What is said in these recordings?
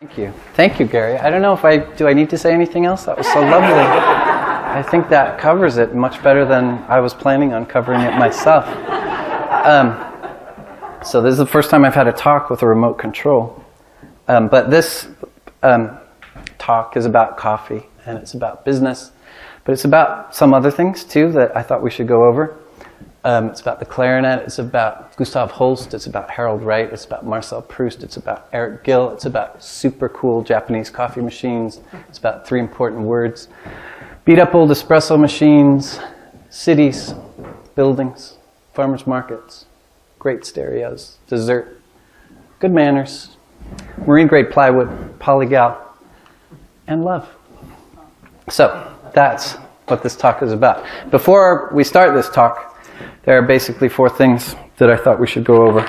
Thank you, Gary. I don't know if I need to say anything else. That was so lovely. I think that covers it much better than I was planning on covering it myself. So this is the first time I've had a talk with a remote control. But this talk is about coffee, and it's about business. But it's about some other things, too, that I thought we should go over. It's about the clarinet, it's about Gustav Holst, it's about Harold Wright, it's about Marcel Proust, it's about Eric Gill, it's about super cool Japanese coffee machines, it's about 3 important words: beat up old espresso machines, cities, buildings, farmers markets, great stereos, dessert, good manners, marine grade plywood, polygal, and love. So that's what this talk is about. Before we start this talk, there are basically 4 things that I thought we should go over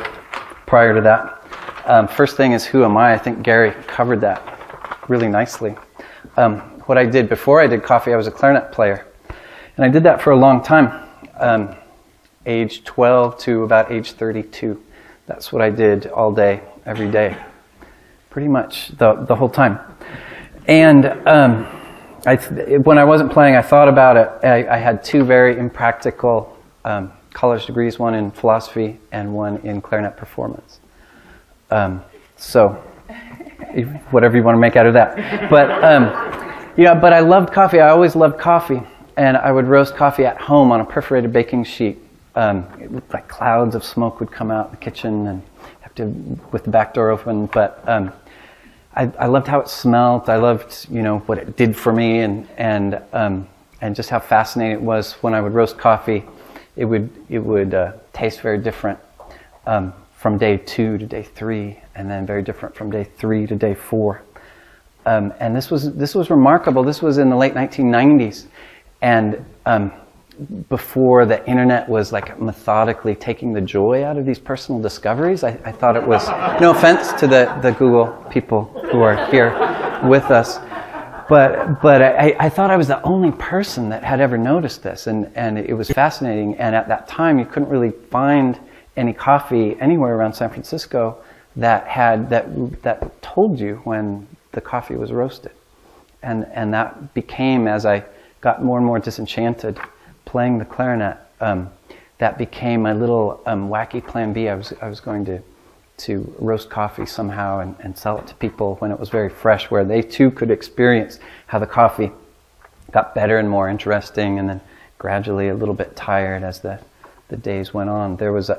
prior to that. First thing is, who am I? I think Gary covered that really nicely. What I did before I did coffee, I was a clarinet player. And I did that for a long time, age 12 to about age 32. That's what I did all day, every day, pretty much the whole time. And when I wasn't playing, I thought about it. I had 2 very impractical college degrees, one in philosophy and one in clarinet performance. So, whatever you want to make out of that. But but I loved coffee. I always loved coffee, and I would roast coffee at home on a perforated baking sheet. It looked like clouds of smoke would come out in the kitchen, and have to with the back door open. But I loved how it smelled. I loved what it did for me, and just how fascinating it was when I would roast coffee. It would taste very different from day 2 to day 3, and then very different from day 3 to day 4. And this was remarkable. This was in the late 1990s, and before the internet was like methodically taking the joy out of these personal discoveries. I thought it was, no offense to the Google people who are here with us, but I thought I was the only person that had ever noticed this, and it was fascinating. And at that time, you couldn't really find any coffee anywhere around San Francisco that told you when the coffee was roasted. And that became, as I got more and more disenchanted playing the clarinet, that became my little wacky plan B. I was going to roast coffee somehow and sell it to people when it was very fresh, where they too could experience how the coffee got better and more interesting, and then gradually a little bit tired as the days went on. There was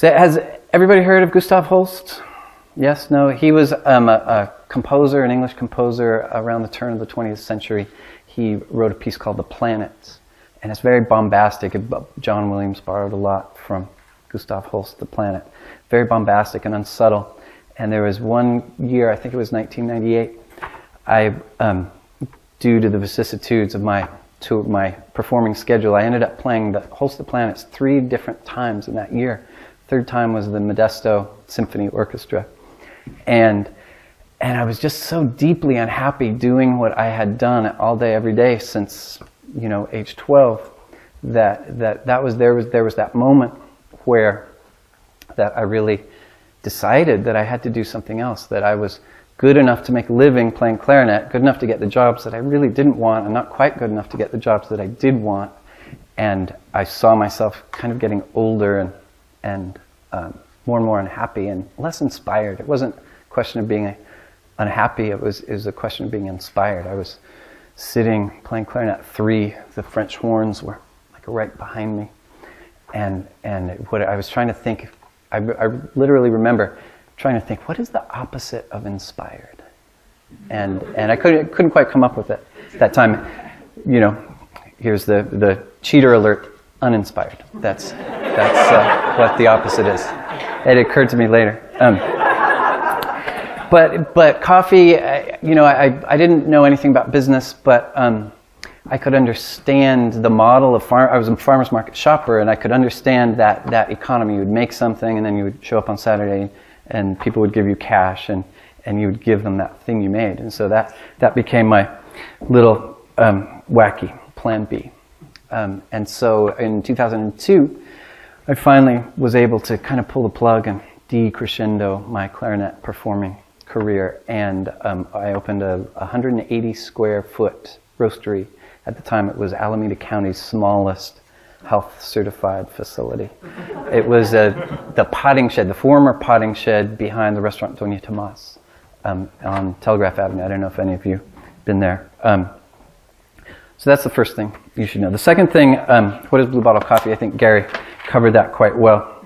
has everybody heard of Gustav Holst? Yes? No? He was a composer, an English composer around the turn of the 20th century. He wrote a piece called The Planets, and it's very bombastic. John Williams borrowed a lot from Gustav Holst, The Planet. Very bombastic and unsubtle. And there was one year, I think it was 1998, due to the vicissitudes of my performing schedule, I ended up playing the Holst, The Planets 3 different times in that year. Third time was the Modesto Symphony Orchestra. And I was just so deeply unhappy doing what I had done all day, every day since, age 12, there was that moment where that I really decided that I had to do something else, that I was good enough to make a living playing clarinet, good enough to get the jobs that I really didn't want, and not quite good enough to get the jobs that I did want. And I saw myself kind of getting older and more and more unhappy and less inspired. It wasn't a question of being unhappy, it was a question of being inspired. I was sitting playing clarinet 3, the French horns were like right behind me, and what I was trying to think, I literally remember trying to think, what is the opposite of inspired? And I couldn't quite come up with it at that time. Here's the cheater alert: uninspired. That's what the opposite is. It occurred to me later. But coffee, I didn't know anything about business, but I could understand the model of I was a farmer's market shopper, and I could understand that economy. You would make something, and then you would show up on Saturday, and people would give you cash, and you would give them that thing you made. And so that became my little wacky plan B. And so in 2002, I finally was able to kind of pull the plug and decrescendo my clarinet performing career, and I opened a 180 square foot roastery. At the time, it was Alameda County's smallest health certified facility. It was the potting shed, the former potting shed behind the restaurant Doña Tomas on Telegraph Avenue. I don't know if any of you have been there. So that's the first thing you should know. The second thing, what is Blue Bottle Coffee? I think Gary covered that quite well.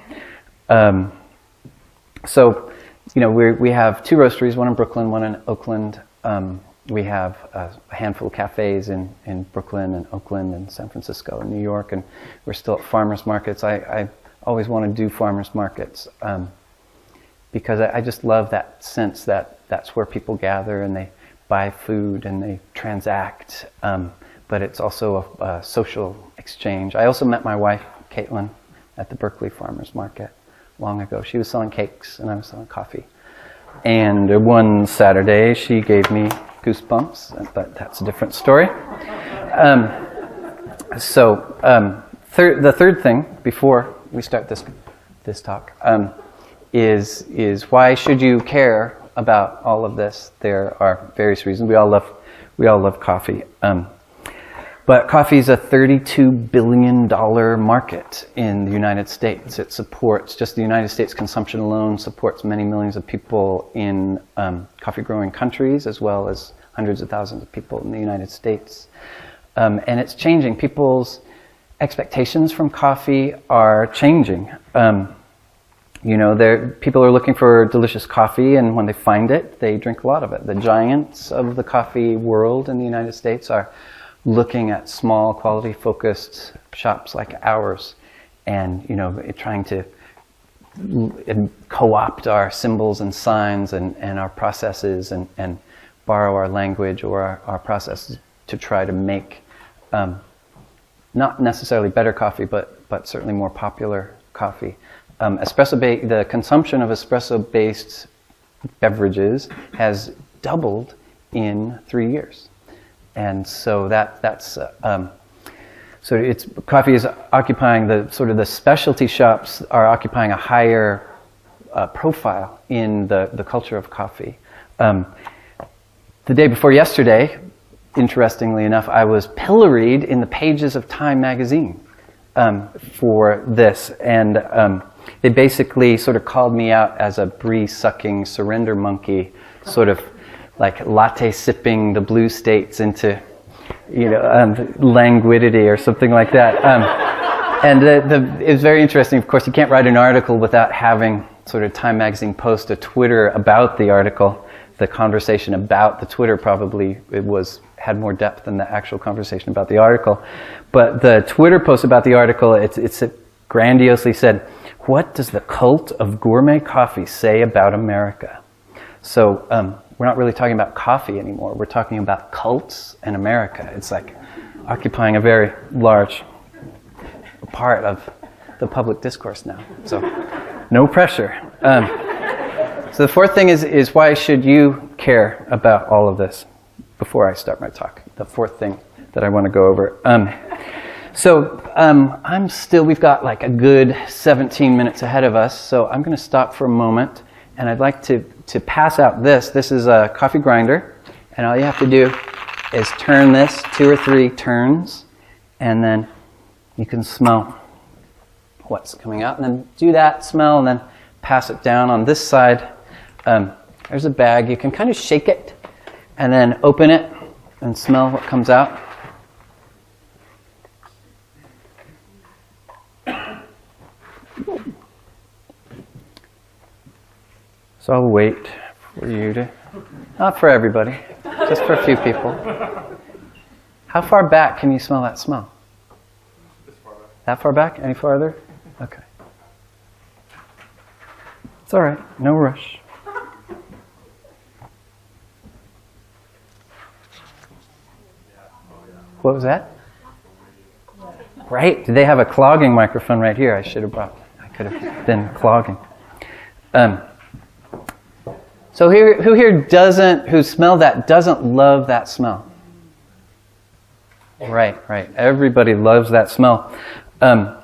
So, we have 2 roasteries, one in Brooklyn, one in Oakland. We have a handful of cafes in Brooklyn and Oakland and San Francisco and New York, and we're still at farmers markets. I always want to do farmers markets because I just love that sense that that's where people gather and they buy food and they transact, but it's also a social exchange. I also met my wife, Caitlin, at the Berkeley Farmers Market long ago. She was selling cakes and I was selling coffee. And one Saturday she gave me goosebumps, but that's a different story. The third thing before we start this talk is why should you care about all of this? There are various reasons. We all love coffee. But coffee is a $32 billion market in the United States. It supports, just the United States consumption alone supports many millions of people in coffee-growing countries, as well as hundreds of thousands of people in the United States. And it's changing. People's expectations from coffee are changing. People are looking for delicious coffee, and when they find it, they drink a lot of it. The giants of the coffee world in the United States are looking at small, quality-focused shops like ours and, trying to co-opt our symbols and signs and our processes and borrow our language or our processes to try to make not necessarily better coffee, but certainly more popular coffee. The consumption of espresso-based beverages has doubled in 3 years. And so coffee is occupying the specialty shops are occupying a higher profile in the culture of coffee. The day before yesterday, interestingly enough, I was pilloried in the pages of Time magazine for this, and they basically sort of called me out as a brie-sucking surrender monkey, sort of like latte sipping the blue states into, languidity or something like that. And it was very interesting. Of course, you can't write an article without having sort of Time magazine post a Twitter about the article. The conversation about the Twitter probably had more depth than the actual conversation about the article. But the Twitter post about the article, it grandiosely said, "What does the cult of gourmet coffee say about America?" So we're not really talking about coffee anymore. We're talking about cults and America. It's like occupying a very large part of the public discourse now. So no pressure. So the fourth thing is why should you care about all of this? Before I start my talk, the fourth thing that I want to go over. We've got like a good 17 minutes ahead of us, so I'm going to stop for a moment, and I'd like to pass out this. This is a coffee grinder, and all you have to do is turn this 2 or 3 turns, and then you can smell what's coming out, and then do that smell, and then pass it down on this side. There's a bag. You can kind of shake it, and then open it and smell what comes out. So I'll wait for you to, not for everybody, just for a few people. How far back can you smell that smell? This far back. That far back? Any farther? Okay. It's all right. No rush. What was that? Right. They have a clogging microphone right here. I could have been clogging. So who here who smelled that doesn't love that smell? Right. Everybody loves that smell. And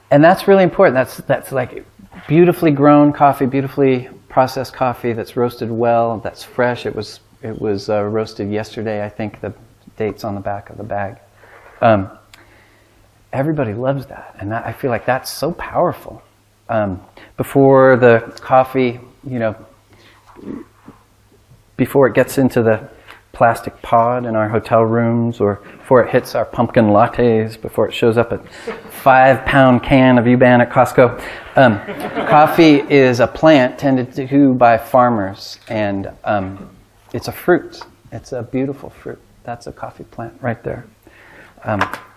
that's really important. That's like beautifully grown coffee, beautifully processed coffee that's roasted well, that's fresh. It was roasted yesterday, I think. The date's on the back of the bag. Everybody loves that, and I feel like that's so powerful. Before the coffee, before it gets into the plastic pod in our hotel rooms, or before it hits our pumpkin lattes, before it shows up at 5-pound can of UBAN at Costco. Coffee is a plant tended to by farmers, and it's a fruit. It's a beautiful fruit. That's a coffee plant right there.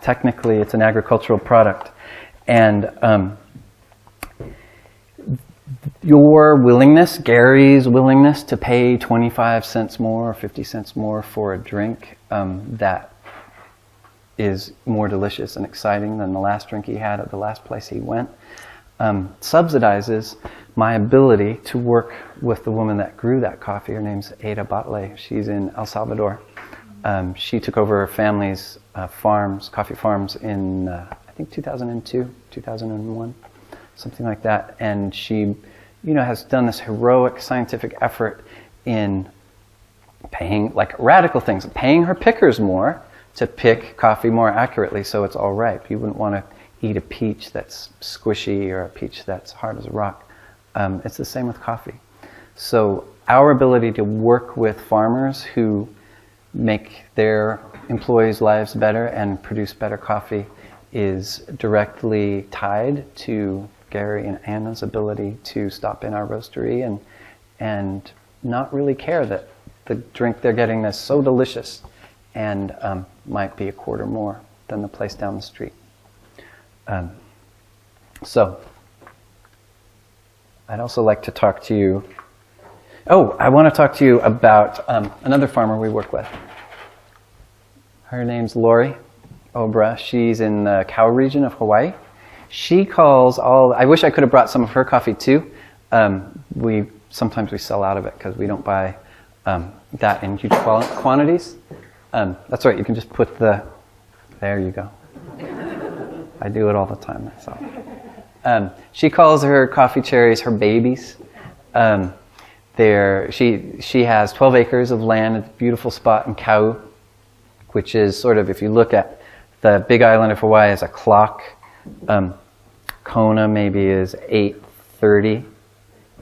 Technically, it's an agricultural product. And your willingness, Gary's willingness to pay 25 cents more or 50 cents more for a drink that is more delicious and exciting than the last drink he had at the last place he went, subsidizes my ability to work with the woman that grew that coffee. Her name's Ada Batle. She's in El Salvador. She took over her family's coffee farms in, I think 2002, 2001, something like that. And she, has done this heroic scientific effort in paying, like radical things, paying her pickers more to pick coffee more accurately so it's all ripe. You wouldn't want to eat a peach that's squishy or a peach that's hard as a rock. It's the same with coffee. So our ability to work with farmers who make their employees' lives better and produce better coffee is directly tied to Gary and Anna's ability to stop in our roastery and not really care that the drink they're getting is so delicious and might be a quarter more than the place down the street. So I'd also like to talk to you. I want to talk to you about another farmer we work with. Her name's Lori Obra. She's in the Kau region of Hawaii. She calls I wish I could have brought some of her coffee too. Sometimes we sell out of it because we don't buy that in huge quantities. That's right, you can just put there you go. I do it all the time myself. She calls her coffee cherries her babies. She has 12 acres of land at a beautiful spot in Kau, which is sort of, if you look at the big island of Hawaii as a clock, Kona maybe is 8:30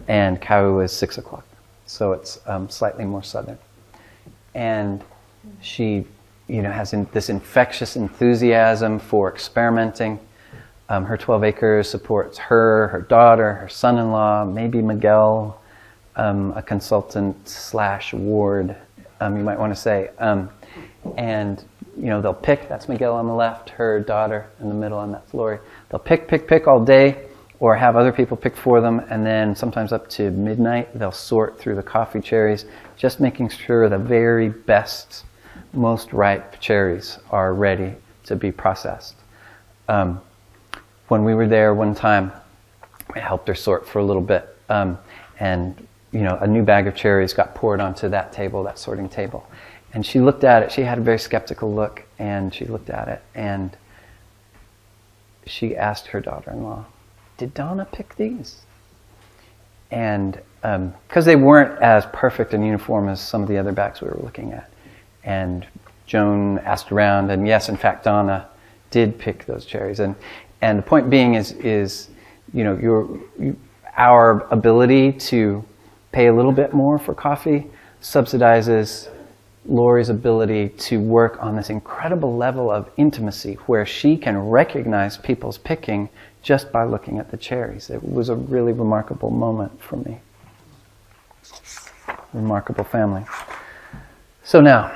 and Kau is 6 o'clock. So it's slightly more southern. And she has this infectious enthusiasm for experimenting. Her 12 acres supports her daughter, her son-in-law, maybe Miguel, a consultant / ward, you might want to say. And they'll pick, that's Miguel on the left, her daughter in the middle, and that's Lori. They'll pick all day, or have other people pick for them, and then sometimes up to midnight they'll sort through the coffee cherries, just making sure the very best, most ripe cherries are ready to be processed. When we were there one time, I helped her sort for a little bit, and a new bag of cherries got poured onto that table, that sorting table. And she looked at it, she had a very skeptical look, and she looked at it, and she asked her daughter-in-law, "Did Donna pick these?" And because they weren't as perfect and uniform as some of the other bags we were looking at. And Joan asked around, and yes, in fact, Donna did pick those cherries. And the point being is our ability to pay a little bit more for coffee subsidizes Lori's ability to work on this incredible level of intimacy where she can recognize people's picking just by looking at the cherries. It was a really remarkable moment for me. Remarkable family. So now,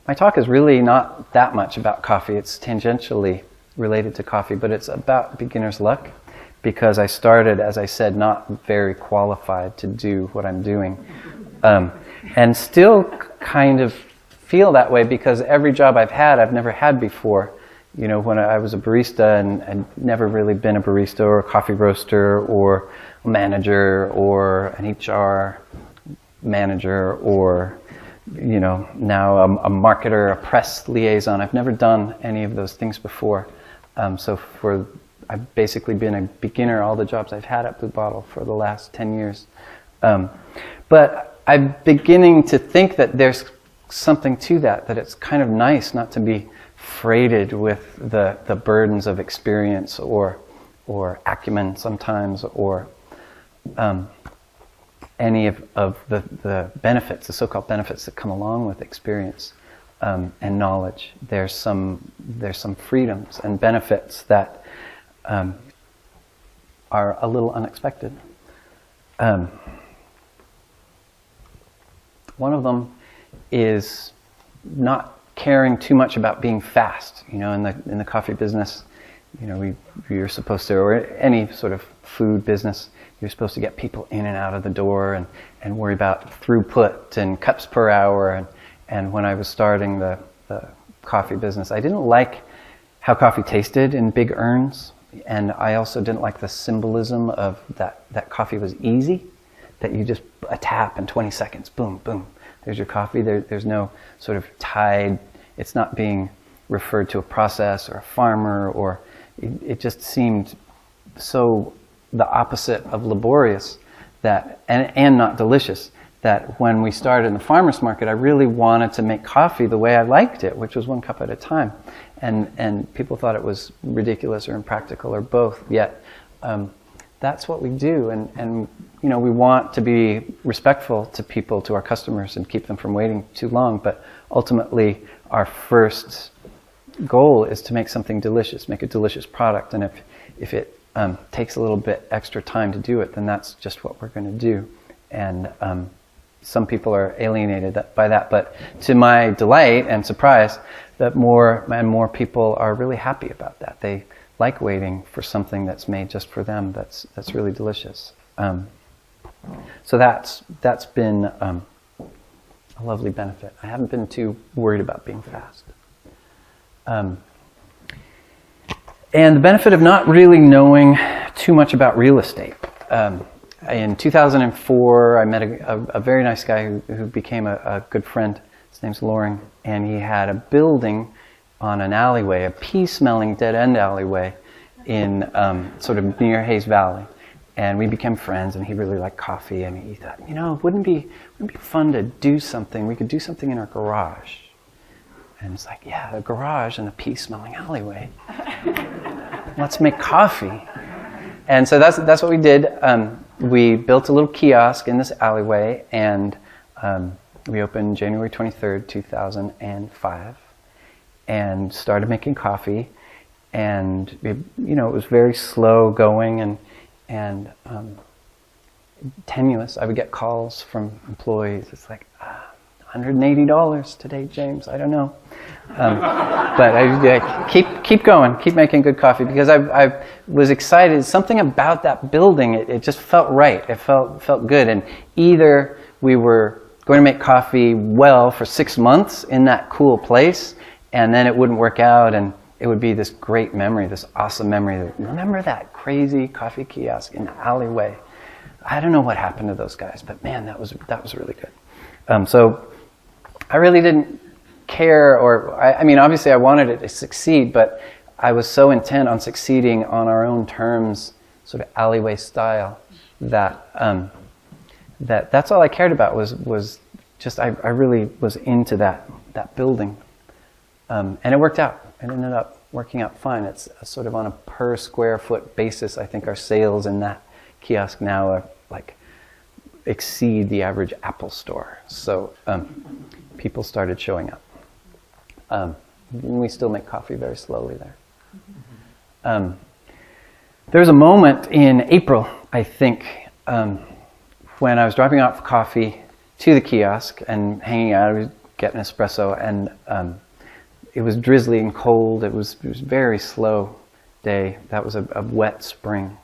my talk is really not that much about coffee. It's tangentially related to coffee, but it's about beginner's luck because I started, as I said, not very qualified to do what I'm doing. And still kind of feel that way because every job I've never had before. When I was a barista and never really been a barista or a coffee roaster or a manager or an HR manager or, now a marketer, a press liaison. I've never done any of those things before. So for I've basically been a beginner all the jobs I've had at Blue Bottle for the last 10 years. But I'm beginning to think that there's something to that it's kind of nice not to be freighted with the burdens of experience or acumen sometimes, or any of the benefits, the so-called benefits that come along with experience and knowledge. There's some freedoms and benefits that are a little unexpected. One of them is not caring too much about being fast. You know, in the coffee business, you know, you're supposed to, or any sort of food business, you're supposed to get people in and out of the door and worry about throughput and cups per hour. And when I was starting the coffee business, I didn't like how coffee tasted in big urns, and I also didn't like the symbolism of that coffee was easy, that you just a tap in 20 seconds, boom, boom, there's your coffee. There's no sort of tide. It's not being referred to a process or a farmer, or it just seemed so the opposite of laborious that and not delicious, that when we started in the farmer's market, I really wanted to make coffee the way I liked it, which was 1 cup at a time. And people thought it was ridiculous or impractical or both, yet that's what we do. And you know, we want to be respectful to people, to our customers, and keep them from waiting too long. But ultimately, our first goal is to make something delicious, make a delicious product. And if it takes a little bit extra time to do it, then that's just what we're going to do. And some people are alienated by that. But to my delight and surprise, that more and more people are really happy about that. They like waiting for something that's made just for them, that's really delicious. So that's been a lovely benefit. I haven't been too worried about being fast. And the benefit of not really knowing too much about real estate. In 2004, I met a very nice guy who became a good friend. His name's Loring, and he had a building on an alleyway, a pea-smelling dead-end alleyway in sort of near Hayes Valley. And we became friends, and he really liked coffee, and he thought, you know, wouldn't it be fun to do something? We could do something in our garage. And it's like, yeah, a garage in a pea-smelling alleyway. Let's make coffee. And so that's what we did. We built a little kiosk in this alleyway, and we opened January 23rd, 2005, and started making coffee. And it was very slow going and tenuous. I would get calls from employees. It's like, $180 today, James. I don't know, but I keep going, keep making good coffee, because I was excited. Something about that building, it just felt right. It felt good. And either we were going to make coffee well for 6 months in that cool place, and then it wouldn't work out, and it would be this great memory, this awesome memory. Remember that crazy coffee kiosk in the alleyway? I don't know what happened to those guys, but man, that was really good. So I really didn't care, I mean, obviously I wanted it to succeed, but I was so intent on succeeding on our own terms, sort of alleyway style, that that's all I cared about was just I really was into that building, and it worked out. It ended up working out fine. It's sort of on a per square foot basis. I think our sales in that kiosk now are exceed the average Apple store. So people started showing up. We still make coffee very slowly there. There was a moment in April, I think, when I was dropping off coffee to the kiosk and hanging out. I was getting espresso, and it was drizzly and cold. It was a very slow day. That was a wet spring,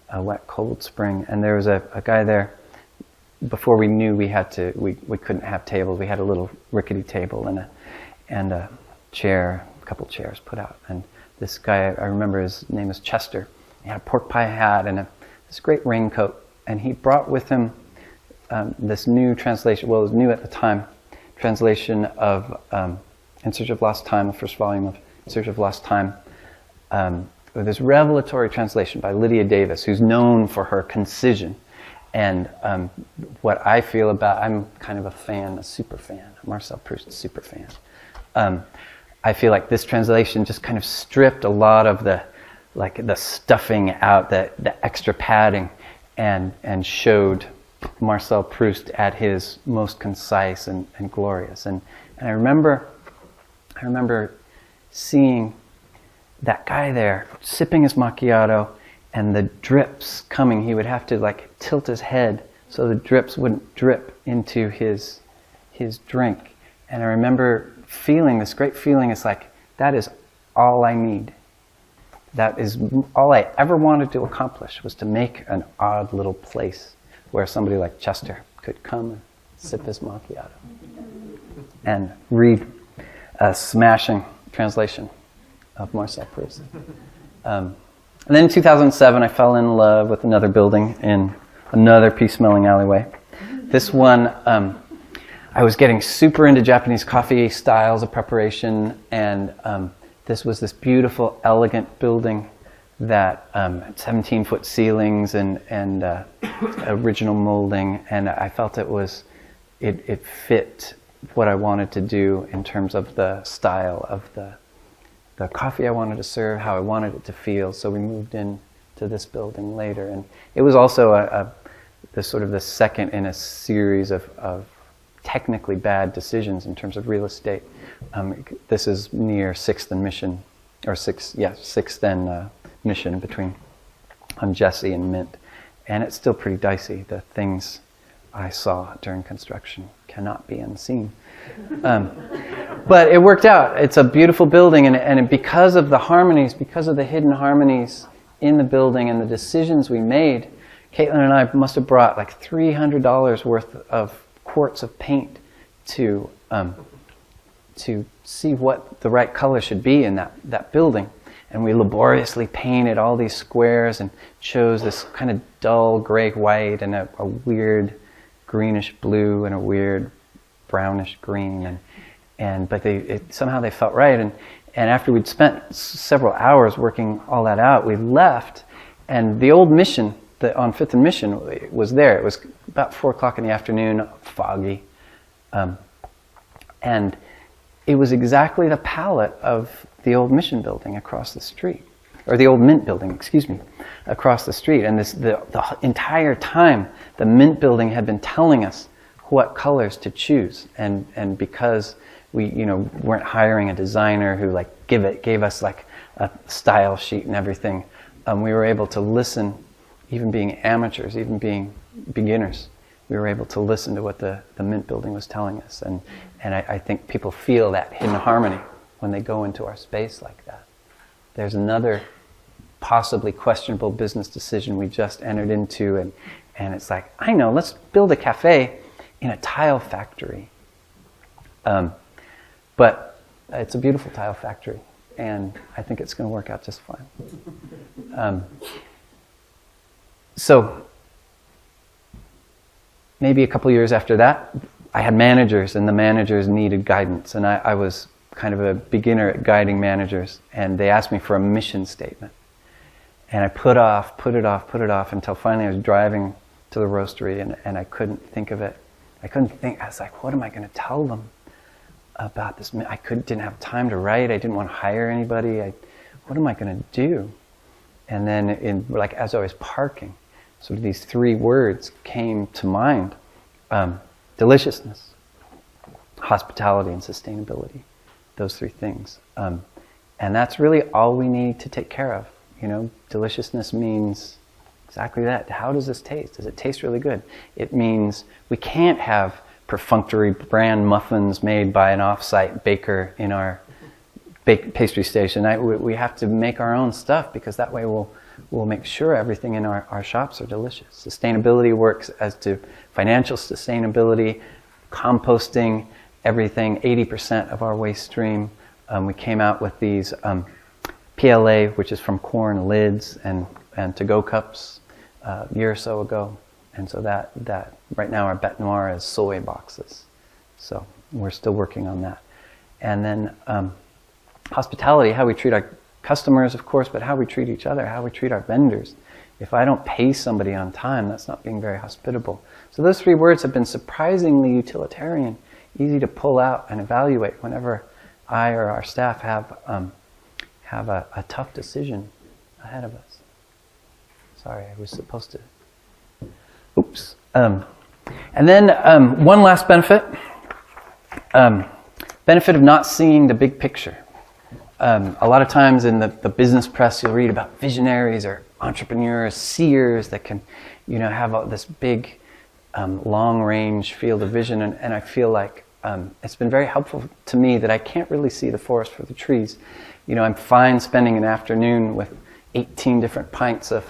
a wet, cold spring. And there was a guy there. Before we knew we couldn't have tables. We had a little rickety table and a chair, a couple chairs put out. And this guy, I remember his name was Chester. He had a pork pie hat and this great raincoat. And he brought with him this new translation. Well, it was new at the time. Translation of In Search of Lost Time, the first volume of In Search of Lost Time, this revelatory translation by Lydia Davis, who's known for her concision. And what I feel about, I'm kind of a fan, a super fan, a Marcel Proust super fan. I feel like this translation just kind of stripped a lot of the stuffing out, the extra padding, and showed Marcel Proust at his most concise and glorious. And I remember seeing that guy there sipping his macchiato, and the drips coming. He would have to like tilt his head so the drips wouldn't drip into his drink. And I remember feeling this great feeling. It's like, that is all I need. That is all I ever wanted to accomplish, was to make an odd little place where somebody like Chester could come and sip his macchiato and read a smashing translation of Marcel Proust. And then in 2007, I fell in love with another building in another pea-smelling alleyway. This one, I was getting super into Japanese coffee styles of preparation, and this was this beautiful, elegant building that 17-foot ceilings and original molding, and I felt it fit what I wanted to do in terms of the style of the coffee I wanted to serve, how I wanted it to feel. So we moved into this building later, and it was also the second in a series of technically bad decisions in terms of real estate. This is near 6th and Mission, or 6th and Mission between Jesse and Mint, and it's still pretty dicey. The things I saw during construction cannot be unseen. But it worked out. It's a beautiful building, and because of the harmonies, because of the hidden harmonies in the building and the decisions we made, Caitlin and I must have brought like $300 worth of quarts of paint to see what the right color should be in that building. And we laboriously painted all these squares and chose this kind of dull gray-white and a weird greenish blue and a weird brownish green, but somehow they felt right. And after we'd spent several hours working all that out, we left, and the old Mission on 5th and Mission was there. It was about 4 o'clock in the afternoon, foggy, and it was exactly the palette of the old Mission building across the street, or the old Mint building, excuse me, across the street. And the entire time, the Mint building had been telling us what colors to choose, and because we weren't hiring a designer who gave us like a style sheet and everything, we were able to listen, even being amateurs, even being beginners. We were able to listen to what the Mint building was telling us, and I think people feel that hidden harmony when they go into our space like that. There's another possibly questionable business decision we just entered into, and it's like, I know, let's build a cafe in a tile factory. But it's a beautiful tile factory, and I think it's going to work out just fine. So maybe a couple years after that, I had managers, and the managers needed guidance, and I was kind of a beginner at guiding managers, and they asked me for a mission statement. And I put it off until finally I was driving to the roastery, and I couldn't think of it. I was like, what am I going to tell them about this? Didn't have time to write. I didn't want to hire anybody. What am I going to do? And then as I was parking, sort of these 3 words came to mind. Deliciousness, hospitality, and sustainability. Those 3 things. And that's really all we need to take care of. Deliciousness means exactly that. How does this taste? Does it taste really good? It means we can't have perfunctory brand muffins made by an off-site baker in our pastry station. We have to make our own stuff, because that way we'll make sure everything in our shops are delicious. Sustainability works as to financial sustainability, composting, everything, 80% of our waste stream. We came out with these PLA, which is from corn, lids and to-go cups a year or so ago. And so that right now our bête noire is soy boxes. So we're still working on that. And then hospitality, how we treat customers, of course, but how we treat each other, how we treat our vendors. If I don't pay somebody on time, that's not being very hospitable. So those 3 words have been surprisingly utilitarian, easy to pull out and evaluate whenever I or our staff have a tough decision ahead of us. Sorry, I was supposed to... Oops. And then one last benefit. Benefit of not seeing the big picture. A lot of times in the business press, you'll read about visionaries or entrepreneurs, seers that can, have this big, long-range field of vision. And I feel like it's been very helpful to me that I can't really see the forest for the trees. I'm fine spending an afternoon with 18 different pints of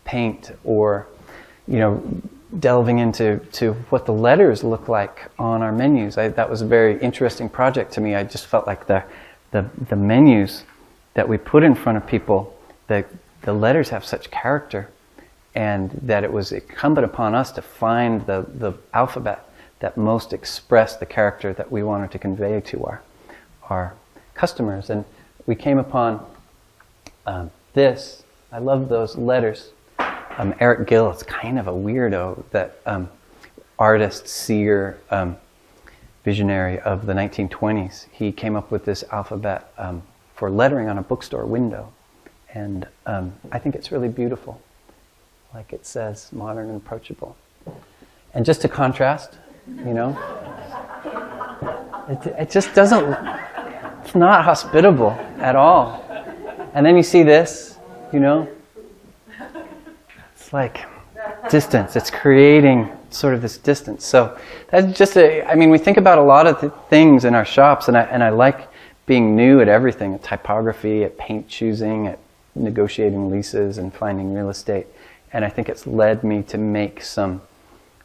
paint, or, delving into what the letters look like on our menus. That was a very interesting project to me. I just felt like the menus that we put in front of people, the letters have such character, and that it was incumbent upon us to find the alphabet that most expressed the character that we wanted to convey to our customers. And we came upon this. I love those letters. Eric Gill is kind of a weirdo, that artist, seer, visionary of the 1920s. He came up with this alphabet for lettering on a bookstore window. And I think it's really beautiful. Like it says, modern and approachable. And just to contrast, it just doesn't, it's not hospitable at all. And then you see this, it's like distance. It's creating sort of this distance. So that's just we think about a lot of things in our shops, and I like being new at everything, at typography, at paint choosing, at negotiating leases and finding real estate. And I think it's led me to make some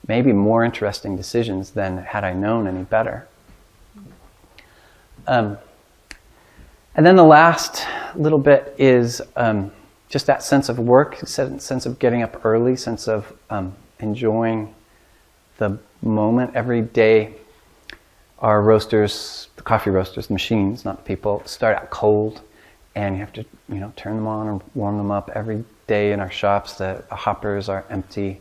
maybe more interesting decisions than had I known any better. And then the last little bit is just that sense of work, sense of getting up early, sense of enjoying the moment. Every day our roasters, the coffee roasters, the machines, not the people, start out cold, and you have to turn them on or warm them up. Every day in our shops the hoppers are empty,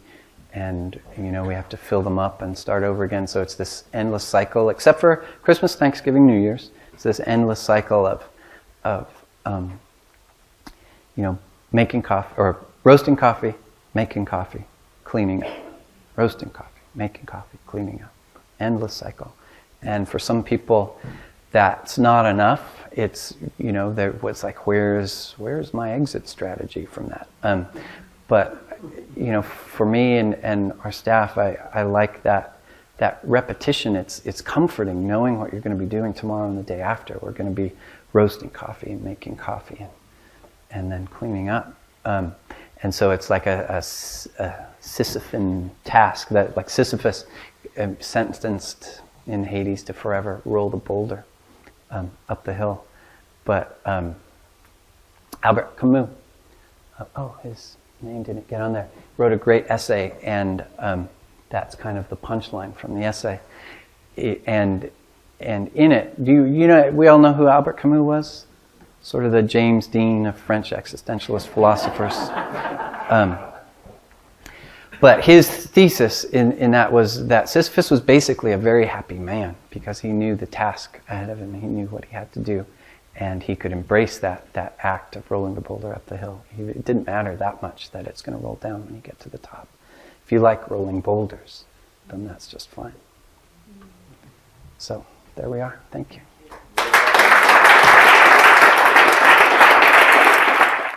and we have to fill them up and start over again. So it's this endless cycle, except for Christmas, Thanksgiving, New Year's. It's this endless cycle of making coffee, or roasting coffee, making coffee, cleaning up, roasting coffee, making coffee, cleaning up. Endless cycle. And for some people, that's not enough. It's, what's like, where's my exit strategy from that? But, for me and our staff, I like that repetition. It's comforting knowing what you're going to be doing tomorrow and the day after. We're going to be roasting coffee and making coffee and then cleaning up. And so it's like a Sisyphean task, that like Sisyphus sentenced in Hades to forever roll the boulder up the hill. But Albert Camus, his name didn't get on there, wrote a great essay, and that's kind of the punchline from the essay. And in it, we all know who Albert Camus was? Sort of the James Dean of French existentialist philosophers. But his thesis in that was that Sisyphus was basically a very happy man, because he knew the task ahead of him. He knew what he had to do, and he could embrace that act of rolling the boulder up the hill. It didn't matter that much that it's going to roll down when you get to the top. If you like rolling boulders, then that's just fine. So there we are. Thank you.